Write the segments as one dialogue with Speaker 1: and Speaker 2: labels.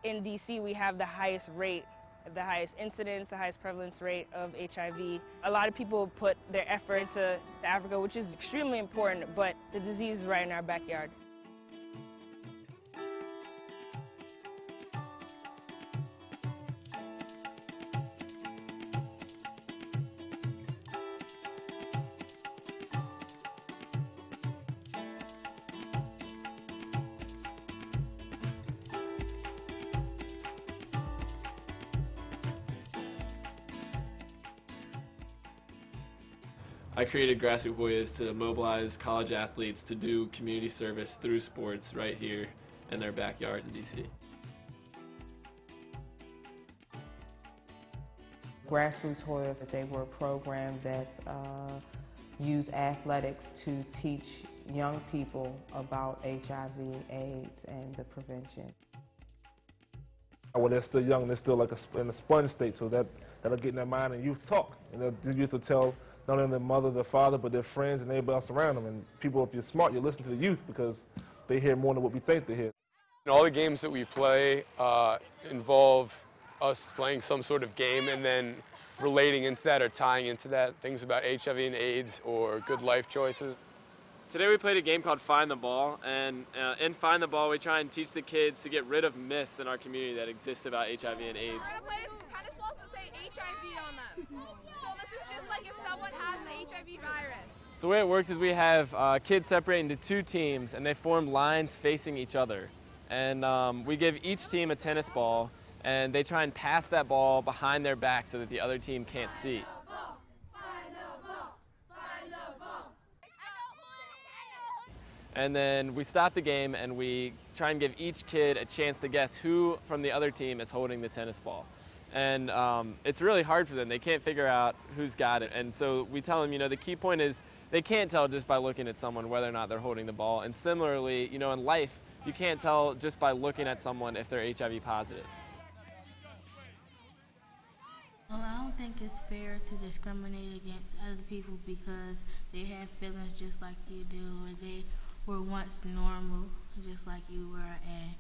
Speaker 1: In DC, we have the highest rate, the highest incidence, the highest prevalence rate of HIV. A lot of people put their effort into Africa, which is extremely important, but the disease is right in our backyard.
Speaker 2: I created Grassroots Hoyas to mobilize college athletes to do community service through sports right here in their backyards in DC.
Speaker 3: Grassroots Hoyas, they were a program that used athletics to teach young people about HIV, AIDS, and the prevention.
Speaker 4: Well, they're still young, they're still like in a sponge state, so that'll get in their mind and youth talk. And the youth will tell not only their mother, their father, but their friends and everybody else around them. And people, if you're smart, you listen to the youth because they hear more than what we think they hear.
Speaker 5: All the games that we play involve us playing some sort of game and then relating into that or tying into that things about HIV and AIDS or good life choices.
Speaker 6: Today we played a game called Find the Ball, and in Find the Ball we try and teach the kids to get rid of myths in our community that exist about HIV and AIDS.
Speaker 7: We're going to play tennis balls that say HIV on them. So this is just like if someone has the HIV virus.
Speaker 6: So the way it works is we have kids separate into two teams and they form lines facing each other. And we give each team a tennis ball and they try and pass that ball behind their back so that the other team can't see. And then we stop the game and we try and give each kid a chance to guess who from the other team is holding the tennis ball. And it's really hard for them. They can't figure out who's got it. And so we tell them, the key point is they can't tell just by looking at someone whether or not they're holding the ball. And similarly, in life, you can't tell just by looking at someone if they're HIV positive.
Speaker 8: Well, I don't think it's fair to discriminate against other people because they have feelings just like you do, or they were once normal, just like you were, and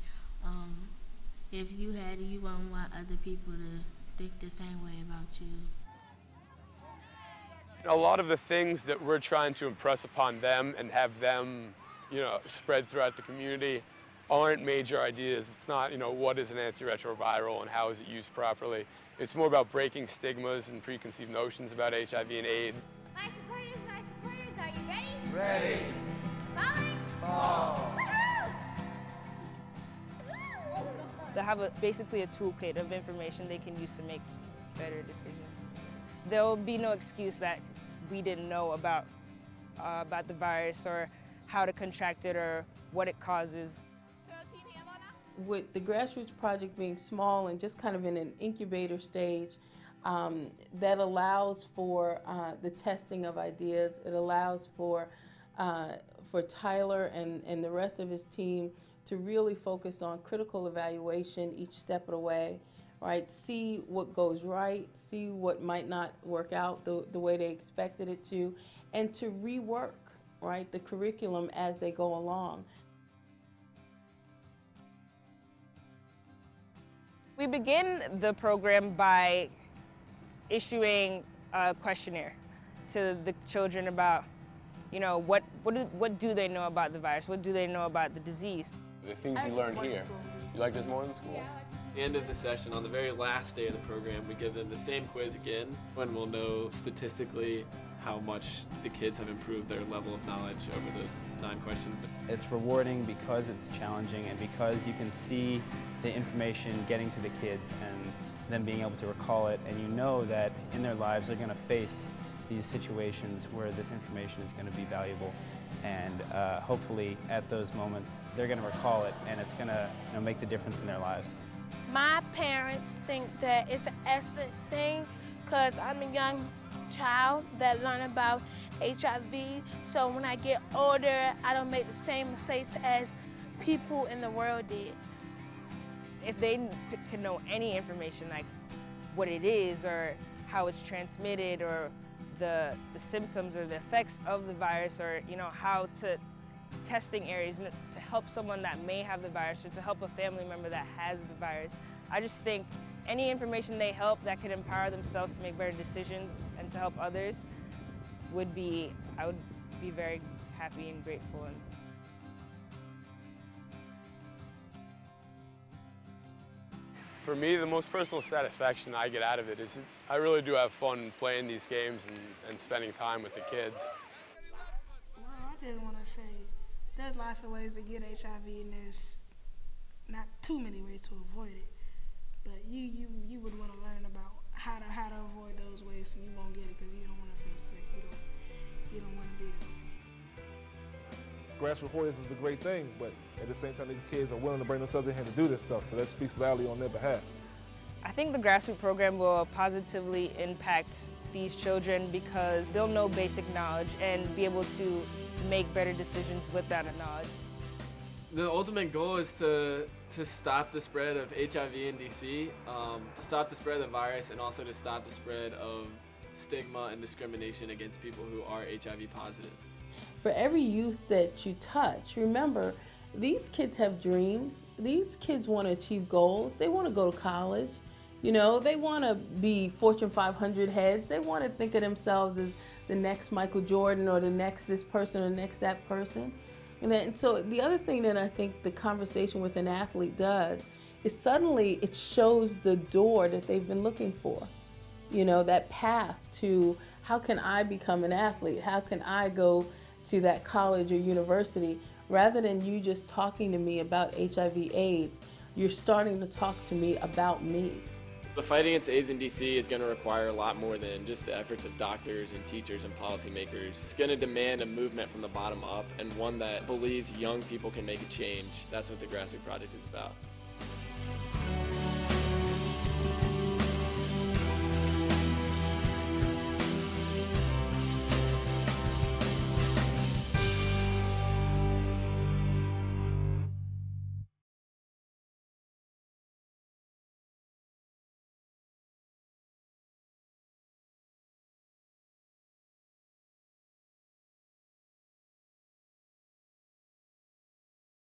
Speaker 8: if you had it, you wouldn't want other people to think the same way about you.
Speaker 5: A lot of the things that we're trying to impress upon them and have them, spread throughout the community aren't major ideas. It's not, what is an antiretroviral and how is it used properly. It's more about breaking stigmas and preconceived notions about HIV and AIDS.
Speaker 7: My supporters, are you ready?
Speaker 9: Ready.
Speaker 7: Ball.
Speaker 1: They have basically a toolkit of information they can use to make better decisions. There will be no excuse that we didn't know about the virus or how to contract it or what it causes.
Speaker 3: With the Grassroots Project being small and just kind of in an incubator stage, that allows for the testing of ideas. It allows for Tyler and the rest of his team to really focus on critical evaluation each step of the way, right? See what goes right, see what might not work out the way they expected it to, and to rework, right, the curriculum as they go along.
Speaker 1: We begin the program by issuing a questionnaire to the children about, what do they know about the virus? What do they know about the disease?
Speaker 5: The things you learn here. You like this more in school?
Speaker 7: Yeah.
Speaker 2: At the end of the session, on the very last day of the program, we give them the same quiz again, and we'll know statistically how much the kids have improved their level of knowledge over those 9 questions.
Speaker 10: It's rewarding because it's challenging and because you can see the information getting to the kids and them being able to recall it, and you know that in their lives they're going to face these situations where this information is going to be valuable, and hopefully at those moments they're going to recall it and it's going to make the difference in their lives.
Speaker 11: My parents think that it's an excellent thing because I'm a young child that learn about HIV, so when I get older I don't make the same mistakes as people in the world did.
Speaker 1: If they can know any information like what it is or how it's transmitted or the symptoms or the effects of the virus or how to testing areas to help someone that may have the virus or to help a family member that has the virus. I just think any information they help that could empower themselves to make better decisions and to help others I would be very happy and grateful.
Speaker 5: For me, the most personal satisfaction I get out of it is I really do have fun playing these games and spending time with the kids.
Speaker 9: Well, I just want to say there's lots of ways to get HIV, and there's not too many ways to avoid it. But you would want to learn about how to avoid those ways so you won't get it, because you don't want to feel sick. You don't want to be there.
Speaker 4: Grassroots Warriors is a great thing, but at the same time, these kids are willing to bring themselves in here to do this stuff, so that speaks loudly on their behalf.
Speaker 1: I think the grassroots program will positively impact these children because they'll know basic knowledge and be able to make better decisions with that knowledge.
Speaker 2: The ultimate goal is to stop the spread of HIV in DC, to stop the spread of the virus, and also to stop the spread of stigma and discrimination against people who are HIV positive.
Speaker 3: For every youth that you touch, remember, these kids have dreams. These kids want to achieve goals. They want to go to college. You know, they want to be Fortune 500 heads. They want to think of themselves as the next Michael Jordan or the next this person or the next that person. And so the other thing that I think the conversation with an athlete does is suddenly it shows the door that they've been looking for. You know, that path to how can I become an athlete? How can I go to that college or university? Rather than you just talking to me about HIV/AIDS, you're starting to talk to me about me.
Speaker 6: The fight against AIDS in DC is going to require a lot more than just the efforts of doctors and teachers and policymakers. It's going to demand a movement from the bottom up, and one that believes young people can make a change. That's what the Grassroots Project is about.